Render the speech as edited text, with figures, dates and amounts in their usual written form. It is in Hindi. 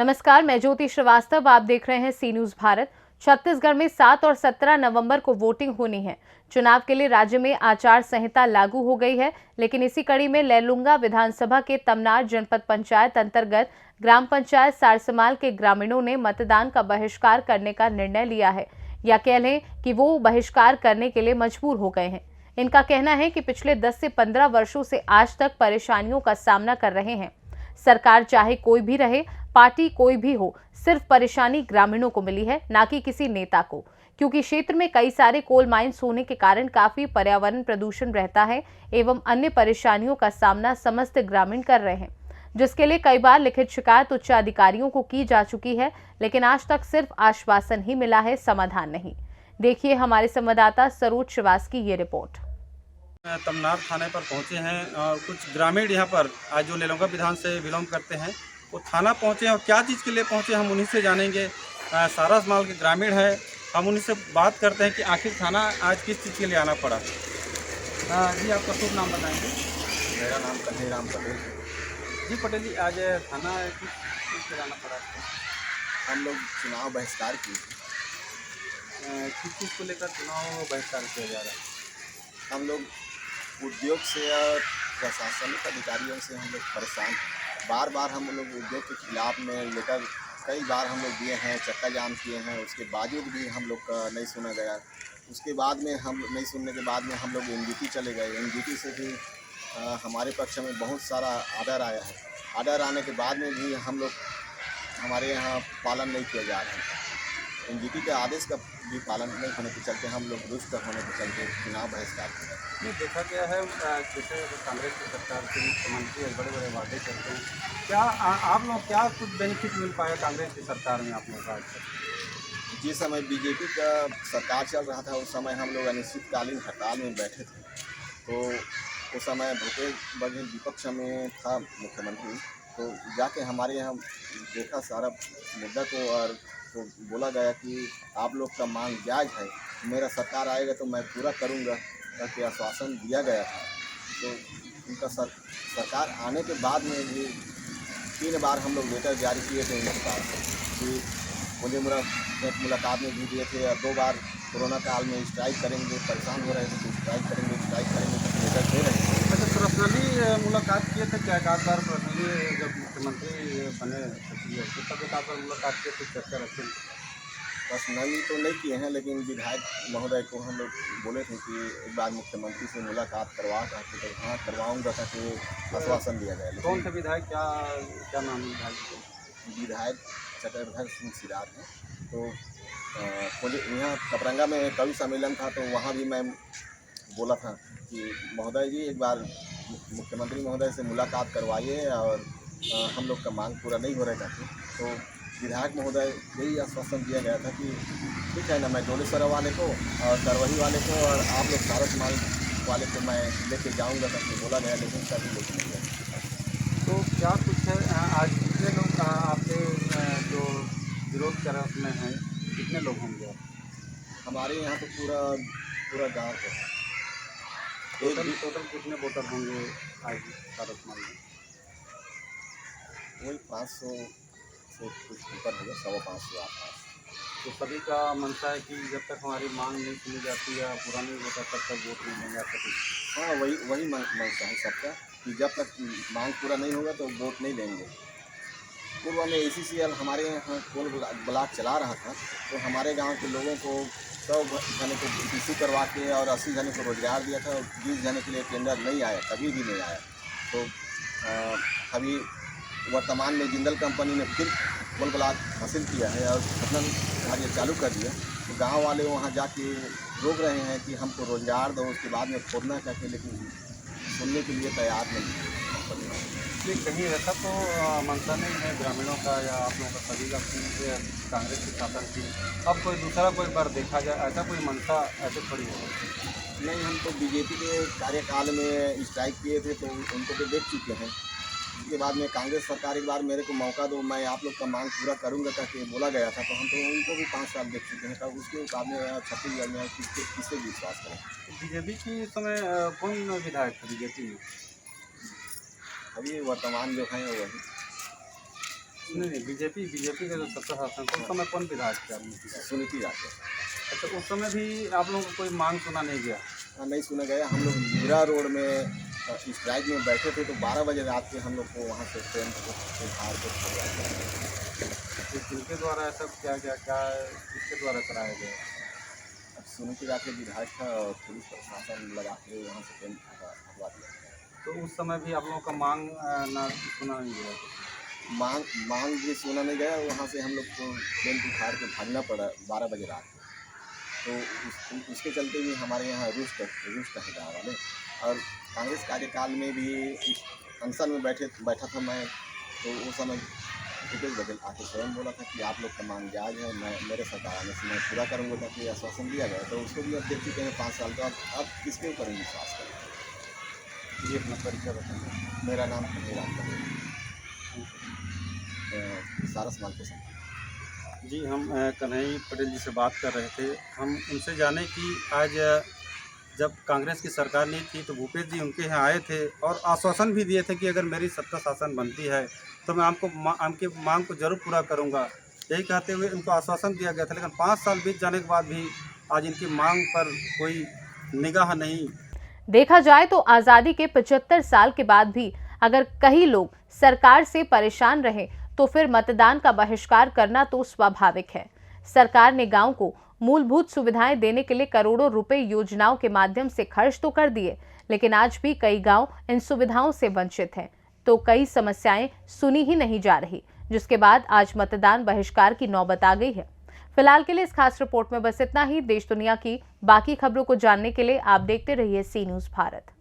नमस्कार, मैं ज्योति श्रीवास्तव। आप देख रहे हैं सी न्यूज भारत। छत्तीसगढ़ में 7 और 17 नवंबर को वोटिंग होनी है। चुनाव के लिए राज्य में आचार संहिता लागू हो गई है, लेकिन इसी कड़ी में लैलूंगा विधानसभा के तमनार जनपद पंचायत अंतर्गत ग्राम पंचायत सारसमाल के ग्रामीणों ने मतदान का बहिष्कार करने का निर्णय लिया है, या कह लें कि वो बहिष्कार करने के लिए मजबूर हो गए हैं। इनका कहना है कि पिछले 10 से 15 वर्षों से आज तक परेशानियों का सामना कर रहे हैं। सरकार चाहे कोई भी रहे, पार्टी कोई भी हो, सिर्फ परेशानी ग्रामीणों को मिली है, ना कि किसी नेता को, क्योंकि क्षेत्र में कई सारे कोल माइंस होने के कारण काफी पर्यावरण प्रदूषण रहता है एवं अन्य परेशानियों का सामना समस्त ग्रामीण कर रहे हैं, जिसके लिए कई बार लिखित शिकायत उच्च अधिकारियों को की जा चुकी है, लेकिन आज तक सिर्फ आश्वासन ही मिला है, समाधान नहीं। देखिए हमारे संवाददाता सरोज श्रीवास्तव की ये रिपोर्ट। तमनार थाने पर पहुंचे हैं और कुछ ग्रामीण यहाँ पर आज जो लैलूंगा विधान से बिलोंग करते हैं वो थाना पहुंचे हैं और क्या चीज़ के लिए पहुंचे हम उन्हीं से जानेंगे। सारसमाल के ग्रामीण हैं, हम उन्हीं से बात करते हैं कि आखिर थाना आज किस चीज़ के लिए आना पड़ा। जी आपका शुभ नाम बताएंगे? मेरा नाम कन्हैयाराम पटेल। जी पटेल जी, आज थाना किस चीज़ के लिए आना पड़ा? हम लोग चुनाव बहिष्कार किए थे। किस चीज़ को लेकर चुनाव बहिष्कार किया जा रहा है? हम लोग उद्योग से और प्रशासनिक अधिकारियों से हम लोग परेशान, बार बार हम लोग उद्योग के खिलाफ में लेकर कई बार हम लोग दिए हैं, चक्का जाम किए हैं, उसके बावजूद भी हम लोग का नहीं सुना गया। उसके बाद में हम नहीं सुनने के बाद में हम लोग एनजीटी चले गए। एनजीटी से भी हमारे पक्ष में बहुत सारा आर्डर आया है। आर्डर आने के बाद में भी हम लोग हमारे यहाँ पालन नहीं किया जा रहा है। एनजीटी के आदेश का भी पालन नहीं होने के चलते हम लोग रुष्ट होने के चलते चुनाव बहिष्कार किया। ये देखा गया है जैसे कांग्रेस की सरकार के मुख्यमंत्री बड़े बड़े वादे करते हैं, क्या आप लोग क्या कुछ बेनिफिट मिल पाया कांग्रेस की सरकार में आप लोगों का? जिस समय बीजेपी का सरकार चल रहा था उस समय हम लोग अनिश्चितकालीन हड़ताल में बैठे थे, तो उस समय भूपेश बघेल विपक्ष में था मुख्यमंत्री, तो जाके हमारे यहाँ देखा सारा मुद्दा को, और तो बोला गया कि आप लोग का मांग जायज़ है, मेरा सरकार आएगा तो मैं पूरा करूँगा करके आश्वासन दिया गया था। तो उनका सरकार आने के बाद में भी 3 बार हम लोग लेटर जारी किए थे उनके पास कि मुझे मुलाकात में भी दिए थे, और 2 बार कोरोना काल में स्ट्राइक करेंगे, परेशान हो रहे थे तो स्ट्राइक करेंगे तो लेटर दे रहे थे। अच्छा, पर्सनली मुलाकात किए थे क्या? एक आध बार पर्सनली जब मुख्यमंत्री बने तो तब एक आध बार मुलाकात किए थे, चर्चा रखे? पर्सनली तो नहीं किए हैं, लेकिन विधायक महोदय को हम लोग बोले थे कि एक बार मुख्यमंत्री से मुलाकात करवा करके, तो हाँ करवाऊँगा करके आश्वासन दिया गया। कौन से विधायक, क्या नाम है विधायक? विधायक चक्रधर सिंह सिरार हैं। तो मुझे यहाँ कपरंगा में कवि सम्मेलन था, तो वहाँ भी मैं बोला था कि महोदय जी एक बार मुख्यमंत्री महोदय से मुलाकात करवाइए, और हम लोग का मांग पूरा नहीं हो रहा था। तो विधायक महोदय यही आश्वासन दिया गया था कि ठीक है ना, मैं डोलेश्वरा वाले को और करवही वाले को और आप लोग सारसमाल वाले को मैं लेके जाऊंगा करके बोला गया, लेकिन कभी लेके नहीं गया। तो क्या कुछ है आज कितने लोग आपके जो विरोध कर में हैं, कितने लोग होंगे? हमारे यहाँ तो पूरा गाँव है। टोटल कितने वोटर होंगे आज सारसमाल में? वही 500 से कुछ ऊपर होगा, 550 आसपास। तो सभी का मनसा है कि जब तक हमारी मांग नहीं सुनी जाती या पूरा नहीं होता तब तक वोट नहीं देंगे आपको? हाँ, वही मनसा है सबका कि जब तक मांग पूरा नहीं होगा तो वोट नहीं देंगे। पूर्व में ACCL हमारे यहाँ कोल ब्लॉक चला रहा था, तो हमारे गांव के लोगों को 100 जने को BTC करवा के और 80 जने को रोजगार दिया था, और 20 जने के लिए टेंडर नहीं आया, कभी भी नहीं आया। तो अभी वर्तमान में जिंदल कंपनी ने फिर कोल ब्लॉक हासिल किया है और खनन कार्य चालू कर दिया। तो गाँव वाले वहाँ जाके रोक रहे हैं कि हमको रोजगार दो, उसके बाद में खोदना करके, लेकिन सुनने के लिए तैयार नहीं है। कहीं ऐसा तो मनसा नहीं है ग्रामीणों का या आप लोगों का सभी का कांग्रेस की शासन की अब कोई दूसरा कोई बार देखा जाए, ऐसा कोई मनसा ऐसे थोड़ी है? नहीं, हम तो बीजेपी के कार्यकाल में स्ट्राइक किए थे, तो उनको तो देख चुके हैं। उसके बाद में कांग्रेस सरकार एक बार मेरे को मौका दो, मैं आप लोग का मांग पूरा करूंगा करके बोला गया था, तो हम तो उनको भी 5 साल देख चुके हैं। तब उसके मुकाबले छत्तीसगढ़ में किससे विश्वास करें? बीजेपी की समय कौन विधायक था बीजेपी में? अभी वर्तमान जो है वही। नहीं, बीजेपी का जो सत्ता शासन था उस समय कौन विधायक थे आपने? सुनीति राठौर। अच्छा, उस समय भी आप लोगों को कोई मांग सुना नहीं गया? नहीं सुना गया। हम लोग मीरा रोड में स्ट्राइक में बैठे थे, तो 12 बजे रात के हम लोग को वहाँ से ट्रेन को उठार के छोड़ा गया। किनके द्वारा ऐसा क्या किसके द्वारा कराया गया? अब सुनीति राठौर विधायक था और पुलिस प्रशासन लगा के वहाँ से ट्रेन हटवा दिया। तो उस समय भी आप लोगों का मांग ना सुना नहीं गया? मांग भी सुना नहीं गया। वहाँ से हम लोग को ट्रेन उठार के भागना पड़ा 12 बजे रात को। तो उसके चलते भी हमारे यहाँ रुष्ट है गाँव वाले। और कांग्रेस कार्यकाल में भी अनशन में बैठा था मैं, तो उस समय भूपेश बघेल आके स्वयं बोला था कि आप लोग का मांग जायज़ है, मैं मेरे सरकार आने से मैं पूरा करूँगा, ताकि आश्वासन दिया गया। तो उसको भी अब देख चुके हैं 5 साल का। अब किसके ऊपर विश्वास करें? ये अपना परिचय बताइए। मेरा नाम राम सारस माल के। जी, हम कन्हई पटेल जी से बात कर रहे थे। हम उनसे जाने कि आज जब कांग्रेस की सरकार नहीं थी तो भूपेश जी उनके यहाँ आए थे और आश्वासन भी दिए थे कि अगर मेरी सत्ता शासन बनती है तो मैं आपकी मांग को जरूर पूरा करूँगा। यही कहते हुए उनको आश्वासन दिया गया था, लेकिन 5 साल बीत जाने के बाद भी आज इनकी मांग पर कोई निगाह नहीं। देखा जाए तो आज़ादी के 75 साल के बाद भी अगर कई लोग सरकार से परेशान रहे तो फिर मतदान का बहिष्कार करना तो स्वाभाविक है। सरकार ने गांव को मूलभूत सुविधाएं देने के लिए करोड़ों रुपए योजनाओं के माध्यम से खर्च तो कर दिए, लेकिन आज भी कई गांव इन सुविधाओं से वंचित हैं, तो कई समस्याएं सुनी ही नहीं जा रही, जिसके बाद आज मतदान बहिष्कार की नौबत आ गई है। फिलहाल के लिए इस खास रिपोर्ट में बस इतना ही। देश दुनिया की बाकी खबरों को जानने के लिए आप देखते रहिए सी न्यूज़ भारत।